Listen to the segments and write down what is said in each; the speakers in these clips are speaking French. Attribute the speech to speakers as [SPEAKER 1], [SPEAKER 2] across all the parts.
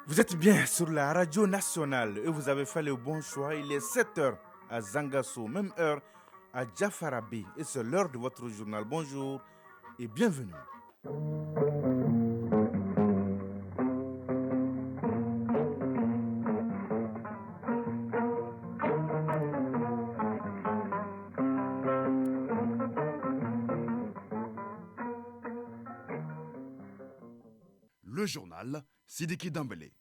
[SPEAKER 1] Vous êtes bien sur la radio nationale et vous avez fait le bon choix. Il est 7 heures à Zangasso, même heure à Djafarabi. Et c'est l'heure de votre journal. Bonjour et bienvenue.
[SPEAKER 2] Le journal Sidiki Dambélé.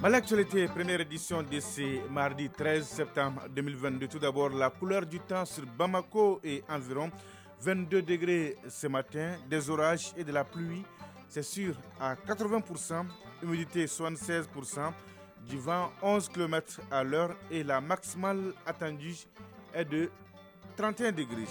[SPEAKER 1] L'actualité, première édition de ce mardi 13 septembre 2022. Tout d'abord, la couleur du temps sur Bamako et environ 22 degrés ce matin, des orages et de la pluie, c'est sûr, à 80%, humidité 76%, du vent 11 km à l'heure et la maximale attendue est de 31 degrés.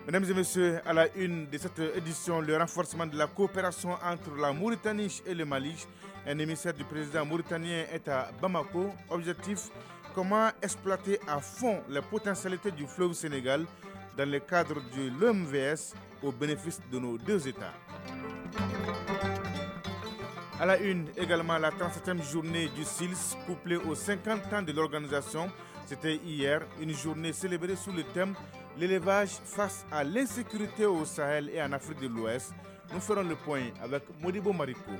[SPEAKER 1] Mesdames et messieurs, à la une de cette édition, le renforcement de la coopération entre la Mauritanie et le Mali. Un émissaire du président mauritanien est à Bamako. Objectif, comment exploiter à fond les potentialités du fleuve Sénégal dans le cadre de l'OMVS au bénéfice de nos deux États. À la une, également la 37e journée du SILS, couplée aux 50 ans de l'organisation. C'était hier, une journée célébrée sous le thème « L'élevage face à l'insécurité au Sahel et en Afrique de l'Ouest ». Nous ferons le point avec Modibo Mariko.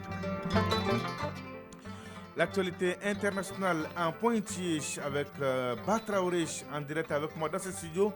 [SPEAKER 1] L'actualité internationale en pointillé avec Batraouré en direct avec moi dans ce studio.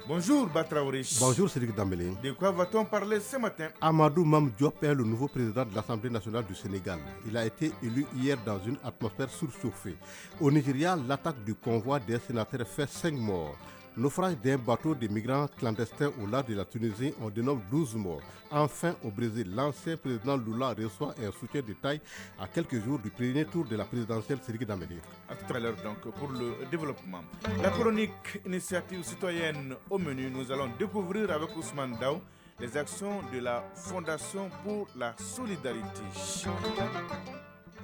[SPEAKER 1] Bonjour Batraouré.
[SPEAKER 3] Bonjour Cédric Dambélé.
[SPEAKER 1] De quoi va-t-on parler ce matin?
[SPEAKER 3] Amadou Mam Diop est le nouveau président de l'Assemblée nationale du Sénégal. Il a été élu hier dans une atmosphère surchauffée. Au Nigeria, l'attaque du convoi des sénateurs fait 5 morts. Naufrage d'un bateau de migrants clandestins au large de la Tunisie, on dénombre 12 morts. Enfin, au Brésil, l'ancien président Lula reçoit un soutien de taille à quelques jours du premier tour de la présidentielle Cédric Dambélé.
[SPEAKER 1] À tout à l'heure donc pour le développement. La chronique initiative citoyenne au menu, nous allons découvrir avec Ousmane Daou les actions de la Fondation pour la solidarité.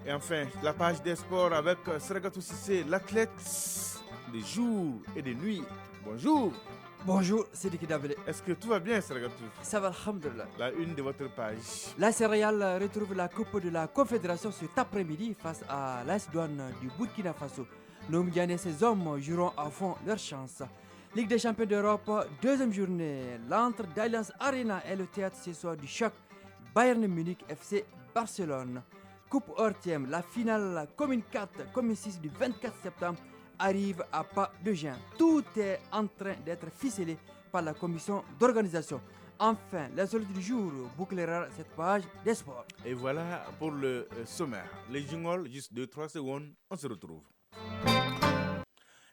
[SPEAKER 1] Et enfin, la page des sports avec Sergatou Sissé, l'athlète des jours et des nuits. Bonjour.
[SPEAKER 4] Bonjour, c'est Diki Davele.
[SPEAKER 1] Est-ce que tout va bien, Sergatou?
[SPEAKER 4] Ça va, alhamdoulilah.
[SPEAKER 1] La une de votre page.
[SPEAKER 4] La céréale retrouve la Coupe de la Confédération cet après-midi face à l'AS Douane du Burkina Faso. Nos Mdiane et ses hommes joueront à fond leur chance. Ligue des champions d'Europe, deuxième journée. L'entre d'Alliance Arena est le théâtre ce soir du choc Bayern Munich FC Barcelone. Coupe Hortiem, la finale commune 4, commune 6 du 24 septembre arrive à pas de géant. Tout est en train d'être ficelé par la commission d'organisation. Enfin, l'insolite du jour bouclera cette page des sports.
[SPEAKER 1] Et voilà pour le sommaire. Les jingles, juste 2-3 secondes, on se retrouve.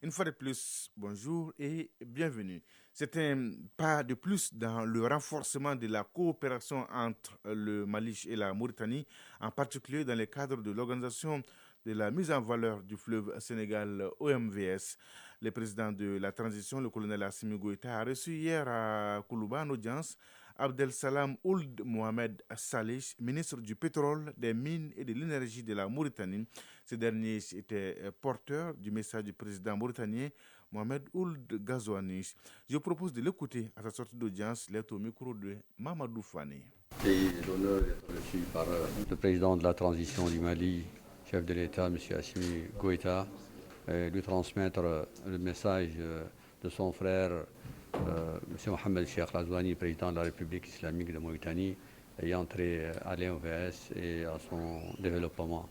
[SPEAKER 1] Une fois de plus, bonjour et bienvenue. C'est un pas de plus dans le renforcement de la coopération entre le Mali et la Mauritanie, en particulier dans le cadre de l'organisation de la mise en valeur du fleuve Sénégal OMVS. Le président de la transition, le colonel Assimi Goïta, a reçu hier à Koulouba en audience Abdel Salam Ould Mohamed Salih, ministre du pétrole, des mines et de l'énergie de la Mauritanie. Ce dernier était porteur du message du président mauritanien Mohamed Ould Ghazouani. Je propose de l'écouter à sa sortie d'audience. Il est au micro de Mamadou Fane.
[SPEAKER 5] J'ai l'honneur d'être reçu par le président de la transition du Mali, chef de l'État, M. Assimi Goïta, lui transmettre le message de son frère, M. Mohamed Cheikh Ghazouani, président de la République islamique de Mauritanie, ayant trait à l'OMVS et à son développement.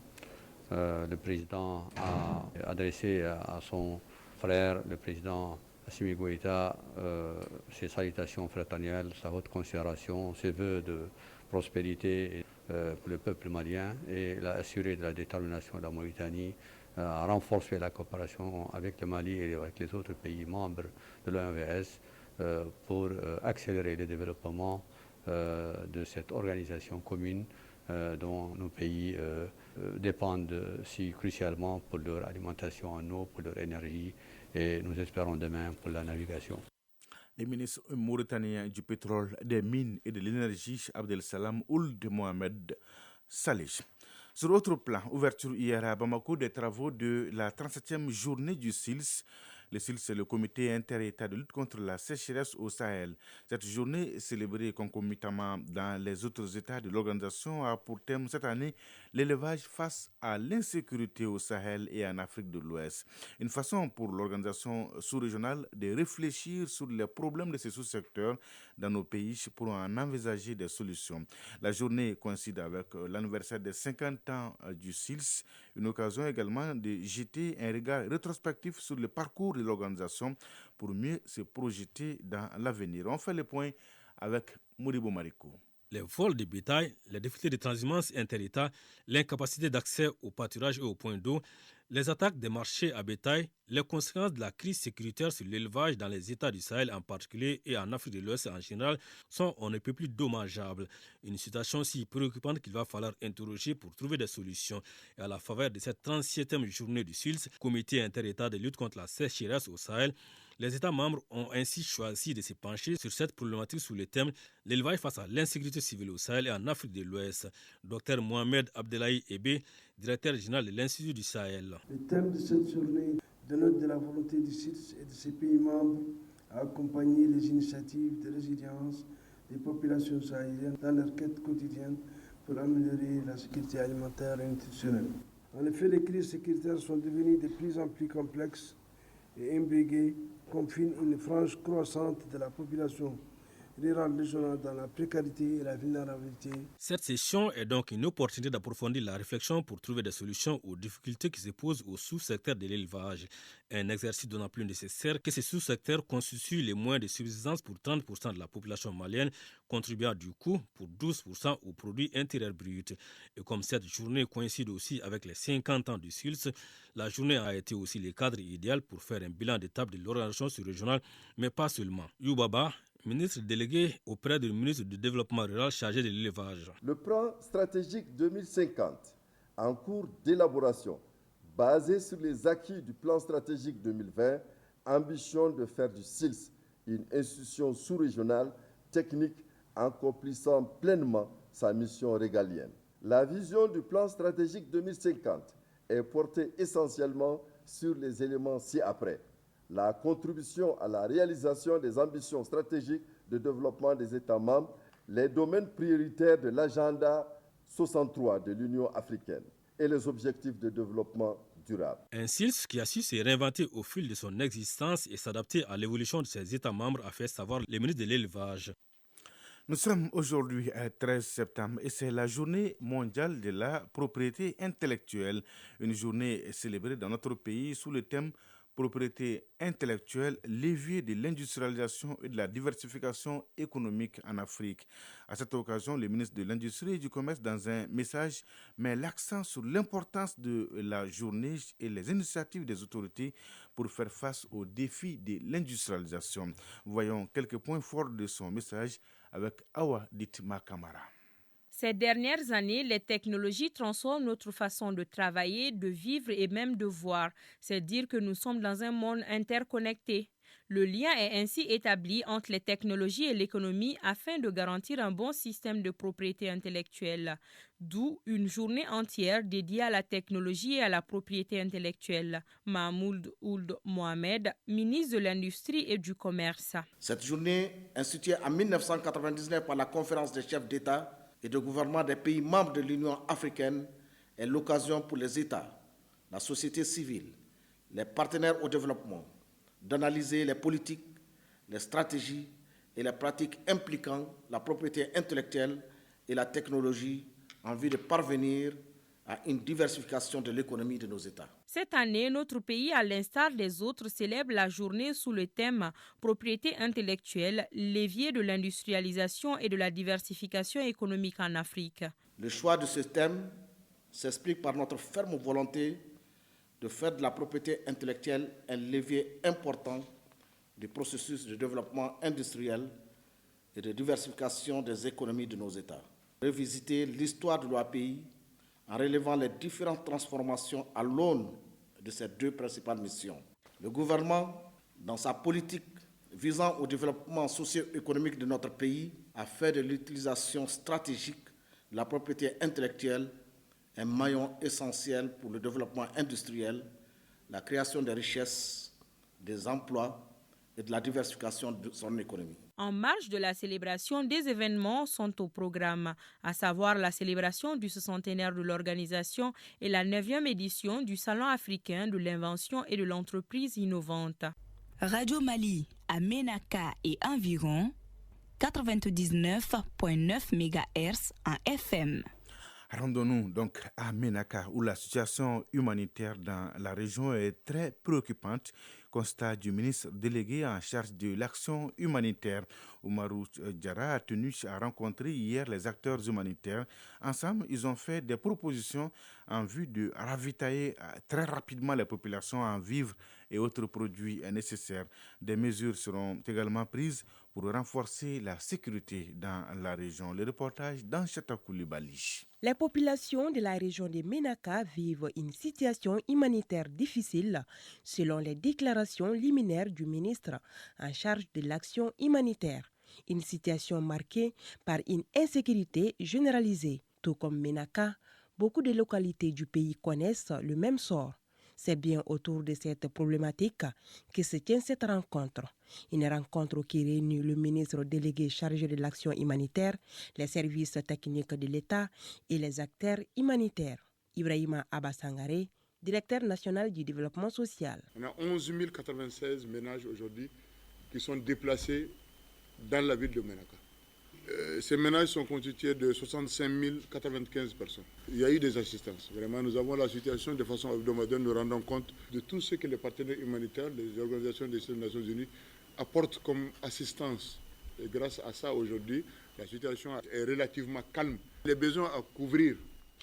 [SPEAKER 5] Le président a adressé à son frère, le président Assimi Goïta, ses salutations fraternelles, sa haute considération, ses vœux de prospérité pour le peuple malien, et il a assuré de la détermination de la Mauritanie à renforcer la coopération avec le Mali et avec les autres pays membres de l'OMVS pour accélérer le développement de cette organisation commune dont nos pays dépendent si crucialement pour leur alimentation en eau, pour leur énergie, et nous espérons demain pour la navigation.
[SPEAKER 1] Le ministre mauritanien du pétrole, des mines et de l'énergie, Abdel Salam Ould Mohamed Salih. Sur autre plan, ouverture hier à Bamako des travaux de la 37e journée du SILS, Le CILS, c'est le comité inter-État de lutte contre la sécheresse au Sahel. Cette journée, célébrée concomitamment dans les autres États de l'organisation, a pour thème cette année l'élevage face à l'insécurité au Sahel et en Afrique de l'Ouest. Une façon pour l'organisation sous-régionale de réfléchir sur les problèmes de ces sous-secteurs dans nos pays pour en envisager des solutions. La journée coïncide avec l'anniversaire des 50 ans du CILS, une occasion également de jeter un regard rétrospectif sur le parcours de l'organisation pour mieux se projeter dans l'avenir. On fait le point avec Modibo Mariko.
[SPEAKER 6] Les vols de bétail, les difficultés de transhumance inter-État, l'incapacité d'accès au pâturage et aux points d'eau, les attaques des marchés à bétail, les conséquences de la crise sécuritaire sur l'élevage dans les États du Sahel en particulier et en Afrique de l'Ouest en général sont on ne peut plus dommageables. Une situation si préoccupante qu'il va falloir interroger pour trouver des solutions. Et à la faveur de cette 37e journée du CILS, Comité inter-État de lutte contre la sécheresse au Sahel, les États membres ont ainsi choisi de se pencher sur cette problématique sous le thème « L'élevage face à l'insécurité civile au Sahel et en Afrique de l'Ouest ». Dr Mohamed Abdelahi Ebe, directeur général de l'Institut du Sahel.
[SPEAKER 7] Le thème de cette journée dénote de la volonté du CILS et de ses pays membres à accompagner les initiatives de résilience des populations sahéliennes dans leur quête quotidienne pour améliorer la sécurité alimentaire et nutritionnelle. En effet, les crises sécuritaires sont devenues de plus en plus complexes et imbéguées, confinent une frange croissante de la population rurale régionale dans la précarité et la vulnérabilité.
[SPEAKER 6] Cette session est donc une opportunité d'approfondir la réflexion pour trouver des solutions aux difficultés qui se posent au sous-secteur de l'élevage. Un exercice d'autant plus nécessaire que ces sous-secteurs constituent les moyens de subsistance pour 30% de la population malienne, contribuant du coup pour 12% au produit intérieur brut. Et comme cette journée coïncide aussi avec les 50 ans du CILS, la journée a été aussi le cadre idéal pour faire un bilan d'étape de l'organisation sous-régionale, mais pas seulement. Youbaba, ministre délégué auprès du ministre du Développement rural chargé de l'élevage.
[SPEAKER 8] Le plan stratégique 2050, en cours d'élaboration, basé sur les acquis du plan stratégique 2020, ambitionne de faire du CILS une institution sous-régionale technique accomplissant pleinement sa mission régalienne. La vision du plan stratégique 2050 est portée essentiellement sur les éléments ci-après. La contribution à la réalisation des ambitions stratégiques de développement des États membres, les domaines prioritaires de l'agenda 63 de l'Union africaine et les objectifs de développement durable.
[SPEAKER 6] Un CILS qui a su se réinventer au fil de son existence et s'adapter à l'évolution de ses États membres a fait savoir le ministre de l'élevage.
[SPEAKER 1] Nous sommes aujourd'hui le 13 septembre et c'est la journée mondiale de la propriété intellectuelle, une journée célébrée dans notre pays sous le thème propriété intellectuelle, levier de l'industrialisation et de la diversification économique en Afrique. À cette occasion, le ministre de l'Industrie et du Commerce, dans un message, met l'accent sur l'importance de la journée et les initiatives des autorités pour faire face aux défis de l'industrialisation. Voyons quelques points forts de son message avec Awa Ditma Kamara.
[SPEAKER 9] Ces dernières années, les technologies transforment notre façon de travailler, de vivre et même de voir. C'est dire que nous sommes dans un monde interconnecté. Le lien est ainsi établi entre les technologies et l'économie afin de garantir un bon système de propriété intellectuelle. D'où une journée entière dédiée à la technologie et à la propriété intellectuelle. Mahmoud Ould Mohamed, ministre de l'Industrie et du Commerce.
[SPEAKER 10] Cette journée, instituée en 1999 par la Conférence des chefs d'État et de gouvernement des pays membres de l'Union africaine, est l'occasion pour les États, la société civile, les partenaires au développement, d'analyser les politiques, les stratégies et les pratiques impliquant la propriété intellectuelle et la technologie en vue de parvenir à une diversification de l'économie de nos États.
[SPEAKER 9] Cette année, notre pays, à l'instar des autres, célèbre la journée sous le thème « Propriété intellectuelle, levier de l'industrialisation et de la diversification économique en Afrique ».
[SPEAKER 10] Le choix de ce thème s'explique par notre ferme volonté de faire de la propriété intellectuelle un levier important du processus de développement industriel et de diversification des économies de nos États. Revisiter l'histoire de l'OAPI en relevant les différentes transformations à l'aune de ces deux principales missions. Le gouvernement, dans sa politique visant au développement socio-économique de notre pays, a fait de l'utilisation stratégique de la propriété intellectuelle un maillon essentiel pour le développement industriel, la création de richesses, des emplois et de la diversification de son économie.
[SPEAKER 9] En marge de la célébration, des événements sont au programme, à savoir la célébration du 60e de l'organisation et la 9e édition du Salon africain de l'invention et de l'entreprise innovante.
[SPEAKER 11] Radio Mali à Ménaka et environ 99.9 MHz en FM.
[SPEAKER 1] Rendons-nous donc à Ménaka, où la situation humanitaire dans la région est très préoccupante. Constat du ministre délégué en charge de l'action humanitaire, Oumarou Diarra, a tenu à rencontrer hier les acteurs humanitaires. Ensemble, ils ont fait des propositions en vue de ravitailler très rapidement les populations en vivres et autres produits nécessaires. Des mesures seront également prises pour renforcer la sécurité dans la région. Le reportage d'Anchata Koulibaly.
[SPEAKER 12] Les populations de la région de Ménaka vivent une situation humanitaire difficile, selon les déclarations liminaires du ministre en charge de l'action humanitaire. Une situation marquée par une insécurité généralisée. Tout comme Ménaka, beaucoup de localités du pays connaissent le même sort. C'est bien autour de cette problématique que se tient cette rencontre. Une rencontre qui réunit le ministre délégué chargé de l'action humanitaire, les services techniques de l'État et les acteurs humanitaires. Ibrahima Abassangare, directeur national du développement social.
[SPEAKER 13] On a 11 096 ménages aujourd'hui qui sont déplacés dans la ville de Ménaka. Ces ménages sont constitués de 65 095 personnes. Il y a eu des assistances. Vraiment, nous avons la situation de façon hebdomadaire, nous rendons compte de tout ce que les partenaires humanitaires, les organisations des Nations Unies apportent comme assistance. Et grâce à ça, aujourd'hui, la situation est relativement calme. Les besoins à couvrir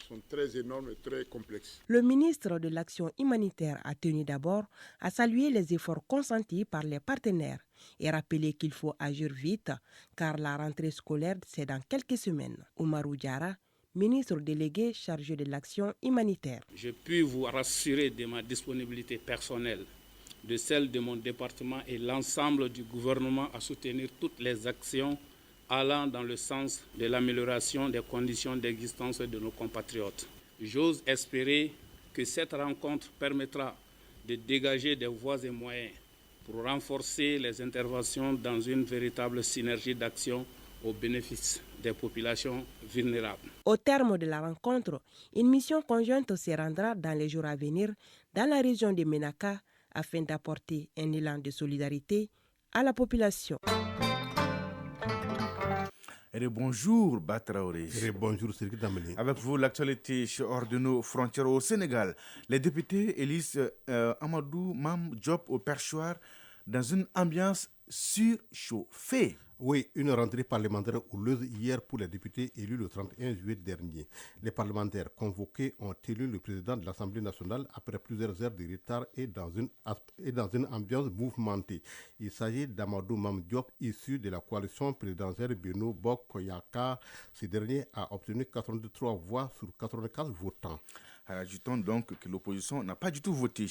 [SPEAKER 13] sont très énormes et très complexes.
[SPEAKER 12] Le ministre de l'Action humanitaire a tenu d'abord à saluer les efforts consentis par les partenaires et rappeler qu'il faut agir vite car la rentrée scolaire c'est dans quelques semaines. Oumarou Diarra, ministre délégué chargé de l'action humanitaire.
[SPEAKER 14] Je puis vous rassurer de ma disponibilité personnelle, de celle de mon département et l'ensemble du gouvernement à soutenir toutes les actions allant dans le sens de l'amélioration des conditions d'existence de nos compatriotes. J'ose espérer que cette rencontre permettra de dégager des voies et moyens pour renforcer les interventions dans une véritable synergie d'action au bénéfice des populations vulnérables.
[SPEAKER 12] Au terme de la rencontre, une mission conjointe se rendra dans les jours à venir dans la région de Ménaka afin d'apporter un élan de solidarité à la population.
[SPEAKER 1] Et bonjour Batraoré.
[SPEAKER 3] Et bonjour Sirki Dameli.
[SPEAKER 1] Avec vous, l'actualité hors de nos frontières au Sénégal. Les députés élisent Amadou Mam Diop au perchoir dans une ambiance surchauffée.
[SPEAKER 3] Oui, une rentrée parlementaire houleuse hier pour les députés élus le 31 juillet dernier. Les parlementaires convoqués ont élu le président de l'Assemblée nationale après plusieurs heures de retard et dans une ambiance mouvementée. Il s'agit d'Amadou Mam Diop, issu de la coalition présidentielle Beno Bok Koyaka. Ce dernier a obtenu 83 voix sur 84 votants.
[SPEAKER 1] Ajoutons donc que l'opposition n'a pas du tout voté.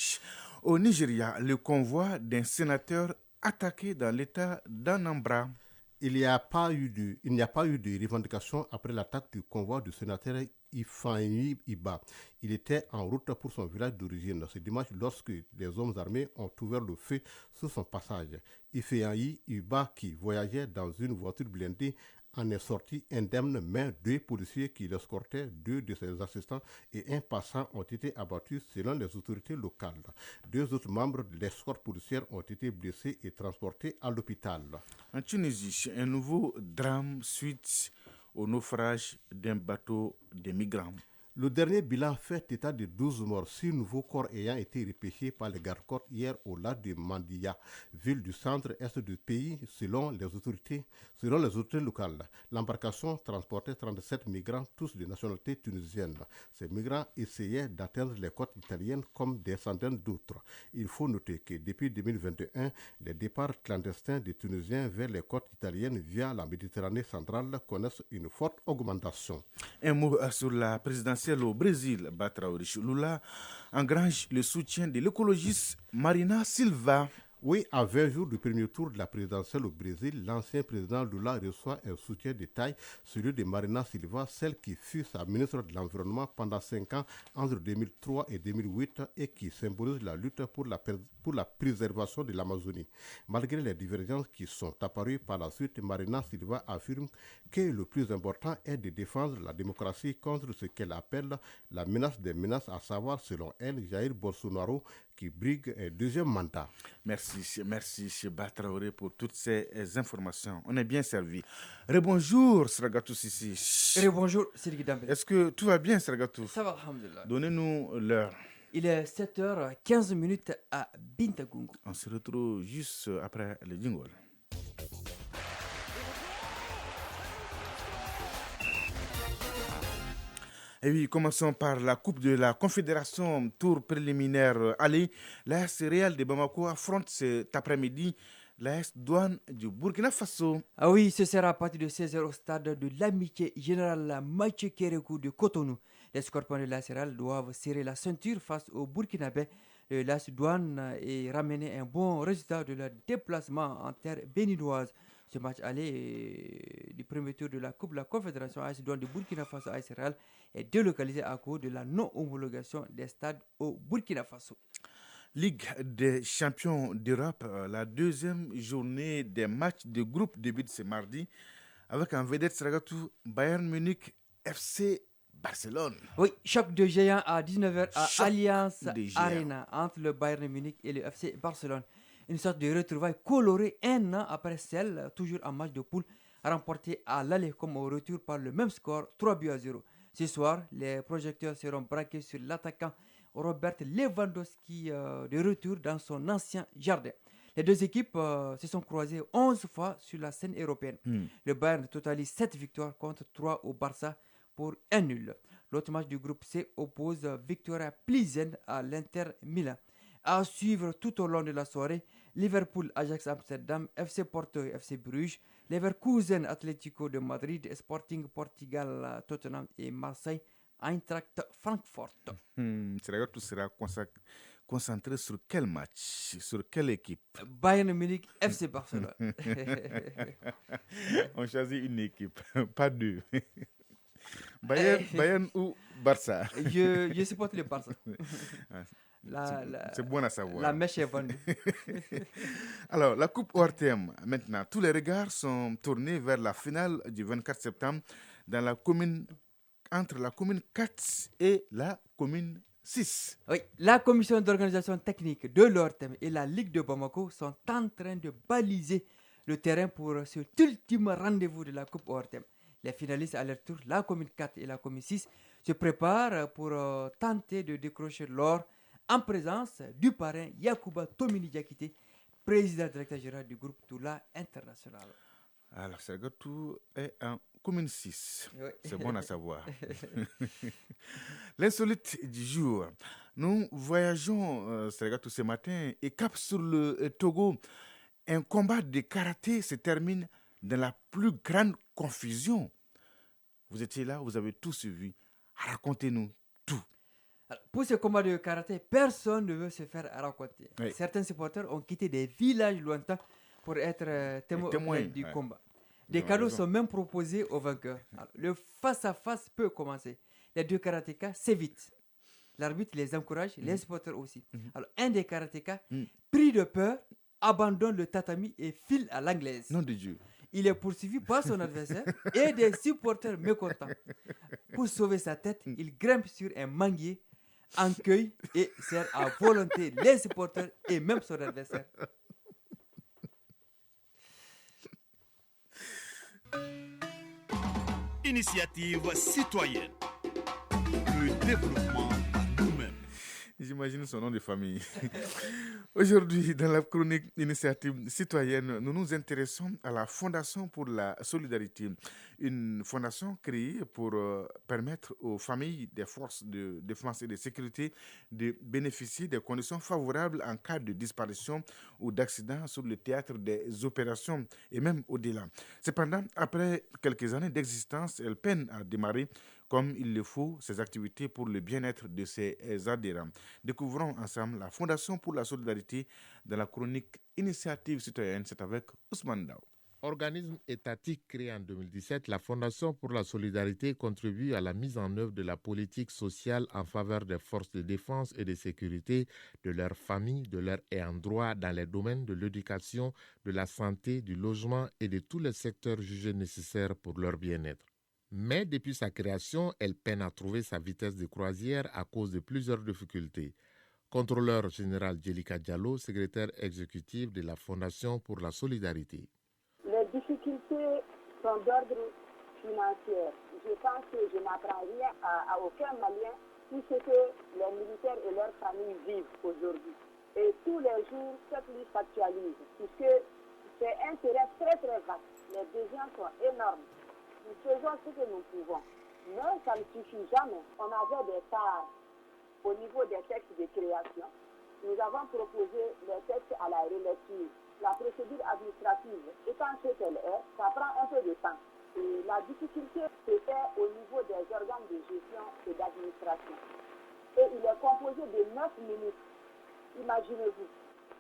[SPEAKER 1] Au Nigeria, le convoi d'un sénateur attaqué dans l'état d'Anambra.
[SPEAKER 3] Il n'y a pas eu de revendication après l'attaque du convoi du sénateur Ifeanyi Iba. Il était en route pour son village d'origine ce dimanche lorsque des hommes armés ont ouvert le feu sur son passage. Ifeanyi Iba, qui voyageait dans une voiture blindée, en est sorti indemne, mais 2 policiers qui l'escortaient, 2 de ses assistants et un passant ont été abattus selon les autorités locales. 2 autres membres de l'escorte policière ont été blessés et transportés à l'hôpital.
[SPEAKER 1] En Tunisie, un nouveau drame suite au naufrage d'un bateau de migrants.
[SPEAKER 3] Le dernier bilan fait état de 12 morts, 6 nouveaux corps ayant été repêchés par les gardes-côtes hier au large de Mandiya, ville du centre-est du pays, selon les autorités locales. L'embarcation transportait 37 migrants, tous de nationalité tunisienne. Ces migrants essayaient d'atteindre les côtes italiennes comme des centaines d'autres. Il faut noter que depuis 2021, les départs clandestins des Tunisiens vers les côtes italiennes via la Méditerranée centrale connaissent une forte augmentation.
[SPEAKER 1] Un mot sur la présidentielle au Brésil. Batraoré Lula engrange le soutien de l'écologiste Marina Silva.
[SPEAKER 3] Oui, à 20 jours du premier tour de la présidentielle au Brésil, l'ancien président Lula reçoit un soutien de taille, celui de Marina Silva, celle qui fut sa ministre de l'Environnement pendant 5 ans entre 2003 et 2008 et qui symbolise la lutte pour la préservation de l'Amazonie. Malgré les divergences qui sont apparues par la suite, Marina Silva affirme que le plus important est de défendre la démocratie contre ce qu'elle appelle la menace des menaces, à savoir, selon elle, Jair Bolsonaro, qui brigue un deuxième mandat.
[SPEAKER 1] Merci Cheba Traoré pour toutes ces informations. On est bien servi. Rebonjour Sragatou Sissi.
[SPEAKER 4] Rebonjour Sidi Dambélé.
[SPEAKER 1] Est-ce que tout va bien Sragatou?
[SPEAKER 4] Ça va, alhamdulillah.
[SPEAKER 1] Donnez-nous l'heure.
[SPEAKER 4] Il est 7h15 à Bintagungu.
[SPEAKER 1] On se retrouve juste après le jingle. Et oui, commençons par la Coupe de la Confédération, tour préliminaire aller. L'AS Real de Bamako affronte cet après-midi l'AS Douane du Burkina Faso.
[SPEAKER 4] Ah oui, ce sera à partir de 16h au stade de l'Amitié Générale Mathieu Kérékou de Cotonou. Les Scorpions de l'AS Real doivent serrer la ceinture face au Burkinabé. L'AS Douane et ramener un bon résultat de leur déplacement en terre béninoise. Ce match aller du premier tour de la Coupe de la Confédération AS Douane de Burkina Faso AS Real est délocalisé à cause de la non-homologation des stades au Burkina Faso.
[SPEAKER 1] Ligue des champions d'Europe, la deuxième journée des matchs de groupe débute ce mardi avec en vedette Sragatou Bayern Munich FC Barcelone.
[SPEAKER 4] Oui, choc de géants à 19h à Allianz Arena entre le Bayern Munich et le FC Barcelone. Une sorte de retrouvaille colorée un an après celle, toujours en match de poule, remportée à l'aller comme au retour par le même score, 3-0. Ce soir, les projecteurs seront braqués sur l'attaquant Robert Lewandowski de retour dans son ancien jardin. Les deux équipes se sont croisées 11 fois sur la scène européenne. Le Bayern totalise 7 victoires contre 3 au Barça pour un nul. L'autre match du groupe C oppose Victoria Plizen à l'Inter Milan. À suivre tout au long de la soirée, Liverpool, Ajax Amsterdam, FC Porto et FC Bruges, Leverkusen, Atlético de Madrid, Sporting Portugal, Tottenham et Marseille, Eintracht Francfort.
[SPEAKER 1] Tu seras concentré sur quel match? Sur quelle équipe?
[SPEAKER 4] Bayern Munich, FC Barcelone.
[SPEAKER 1] On choisit une équipe, pas deux. Bayern ou Barça?
[SPEAKER 4] Je supporte le Barça.
[SPEAKER 1] C'est bon à savoir.
[SPEAKER 4] La mèche est vendue.
[SPEAKER 1] Alors, la Coupe ORTM, maintenant, tous les regards sont tournés vers la finale du 24 septembre entre la commune 4 et la commune 6.
[SPEAKER 4] Oui, la commission d'organisation technique de l'ORTM et la Ligue de Bamako sont en train de baliser le terrain pour cet ultime rendez-vous de la Coupe ORTM. Les finalistes à leur tour, la commune 4 et la commune 6, se préparent pour tenter de décrocher l'or en présence du parrain Yacouba Tomini Diakité, président directeur général du groupe Toula International.
[SPEAKER 1] Alors, Sergatou est en commune 6. Oui. C'est bon à savoir. L'insolite du jour. Nous voyageons, Sergatou, ce matin et cap sur le Togo. Un combat de karaté se termine dans la plus grande confusion. Vous étiez là, vous avez tout suivi. Racontez-nous tout.
[SPEAKER 4] Alors, pour ce combat de karaté, personne ne veut se faire raconter. Oui. Certains supporters ont quitté des villages lointains pour être témoins du combat. Des cadeaux sont même proposés aux vainqueurs. Alors, le face-à-face peut commencer. Les deux karatékas s'évitent. L'arbitre les encourage, les supporters aussi. Alors, un des karatékas, pris de peur, abandonne le tatami et file à l'anglaise.
[SPEAKER 1] Nom de Dieu.
[SPEAKER 4] Il est poursuivi par son adversaire et des supporters mécontents. Pour sauver sa tête, il grimpe sur un manguier, accueille et sert à volonté les supporters et même son adversaire.
[SPEAKER 2] Initiative citoyenne. Le développement par nous-mêmes.
[SPEAKER 1] J'imagine son nom de famille. Aujourd'hui, dans la chronique Initiative citoyenne, nous nous intéressons à la Fondation pour la solidarité. Une fondation créée pour permettre aux familles des forces de défense et de sécurité de bénéficier des conditions favorables en cas de disparition ou d'accident sur le théâtre des opérations et même au-delà. Cependant, après quelques années d'existence, elle peine à démarrer comme il le faut ces activités pour le bien-être de ses adhérents. Découvrons ensemble la Fondation pour la solidarité dans la chronique Initiative citoyenne. C'est avec Ousmane Dao.
[SPEAKER 15] Organisme étatique créé en 2017, la Fondation pour la solidarité contribue à la mise en œuvre de la politique sociale en faveur des forces de défense et de sécurité, de leurs familles, de leurs ayants droit dans les domaines de l'éducation, de la santé, du logement et de tous les secteurs jugés nécessaires pour leur bien-être. Mais depuis sa création, elle peine à trouver sa vitesse de croisière à cause de plusieurs difficultés. Contrôleur général Djelika Diallo, secrétaire exécutif de la Fondation pour la solidarité.
[SPEAKER 16] Les difficultés sont d'ordre financier. Je pense que je n'apprends rien à aucun Malien tout ce que les militaires et leurs familles vivent aujourd'hui. Et tous les jours, cette liste s'actualise, puisque c'est un terrain très très vaste. Les besoins sont énormes. Nous faisons ce que nous pouvons. Mais ça ne suffit jamais. On avait des parts au niveau des textes de création. Nous avons proposé les textes à la relecture. La procédure administrative étant ce qu'elle est, ça prend un peu de temps. Et la difficulté se fait au niveau des organes de gestion et d'administration. Et il est composé de 9 ministres. Imaginez-vous,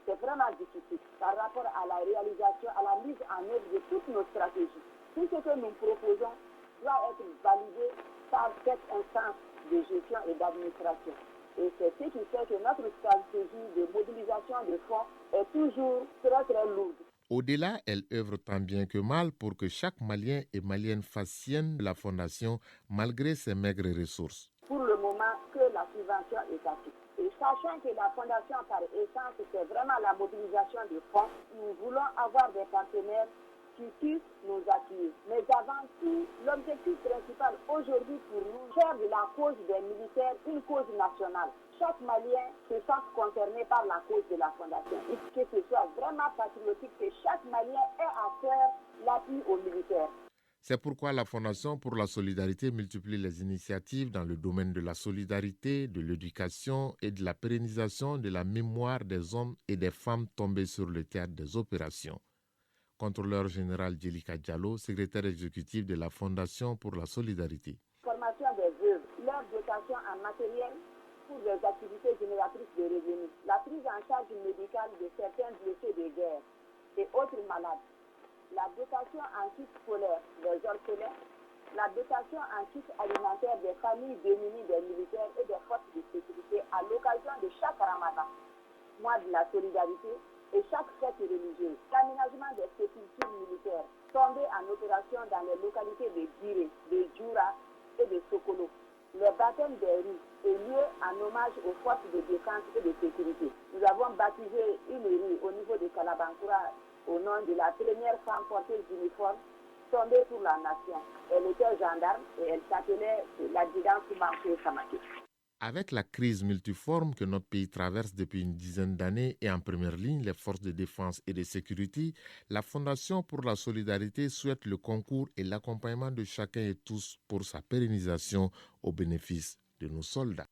[SPEAKER 16] c'est vraiment difficile par rapport à la réalisation, à la mise en œuvre de toutes nos stratégies. Tout ce que nous proposons doit être validé par cette instance de gestion et d'administration. Et c'est ce qui fait que notre stratégie de mobilisation de fonds est toujours très très lourde.
[SPEAKER 15] Au-delà, elle œuvre tant bien que mal pour que chaque Malien et Malienne fasse sienne de la Fondation malgré ses maigres ressources.
[SPEAKER 16] Pour le moment, que la subvention est active. Et sachant que la Fondation par essence, c'est vraiment la mobilisation de fonds, nous voulons avoir des partenaires qui puissent nous accueillir. Mais avant tout, l'objectif principal aujourd'hui pour nous, faire de la cause des militaires une cause nationale. Chaque Malien se sent concerné par la cause de la Fondation. Et que ce soit vraiment patriotique, que chaque Malien ait à faire l'appui aux militaires.
[SPEAKER 15] C'est pourquoi la Fondation pour la solidarité multiplie les initiatives dans le domaine de la solidarité, de l'éducation et de la pérennisation de la mémoire des hommes et des femmes tombés sur le théâtre des opérations. Contrôleur général Djelika Diallo, secrétaire exécutif de la Fondation pour la solidarité.
[SPEAKER 16] Formation des veuves, leur dotation en matériel pour des activités génératrices de revenus, la prise en charge médicale de certains blessés de guerre et autres malades, la dotation en kit scolaire des orphelins, la dotation en kit alimentaire des familles démunies des militaires et des forces de sécurité à l'occasion de chaque Ramadan, mois de la solidarité, et chaque fête religieuse, l'aménagement des sépultures militaires tombées en opération dans les localités de Diré, de Djoura et de Sokolo, les baptêmes des rues et lieux en hommage aux forces de défense et de sécurité. Nous avons baptisé une rue au niveau de Kalabankoura au nom de la première femme porteuse d'uniforme tombée pour la nation. Elle était gendarme et elle s'appelait l'adjudant Soumansé Samake.
[SPEAKER 15] Avec la crise multiforme que notre pays traverse depuis une dizaine d'années et en première ligne les forces de défense et de sécurité, la Fondation pour la solidarité souhaite le concours et l'accompagnement de chacun et tous pour sa pérennisation au bénéfice de nos soldats.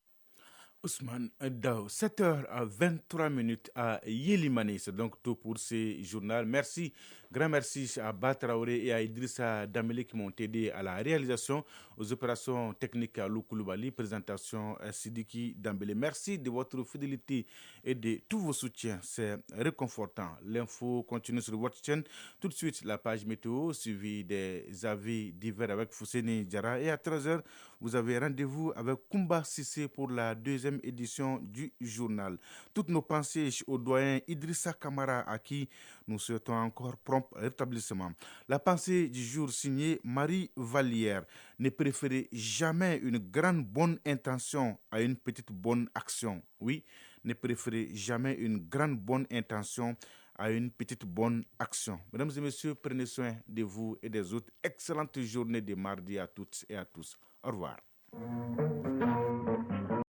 [SPEAKER 1] Ousmane Dao, 7h23 à Yélimani. C'est donc tout pour ce journal. Merci, grand merci à Batraoré et à Idrissa Dameli qui m'ont aidé à la réalisation, aux opérations techniques à Lou Koulibaly, présentation à Sidiki Dambélé. Merci de votre fidélité et de tous vos soutiens. C'est réconfortant. L'info continue sur votre chaîne. Tout de suite, la page météo suivie des avis divers avec Fousseni Diarra. Et à 13h, vous avez rendez-vous avec Koumba Sissé pour la deuxième édition du journal. Toutes nos pensées au doyen Idrissa Kamara à qui nous souhaitons encore prompt rétablissement. La pensée du jour signée Marie Vallière. Ne préférez jamais une grande bonne intention à une petite bonne action. Oui, ne préférez jamais une grande bonne intention à une petite bonne action. Mesdames et messieurs, prenez soin de vous et des autres. Excellente journée de mardi à toutes et à tous. Au revoir.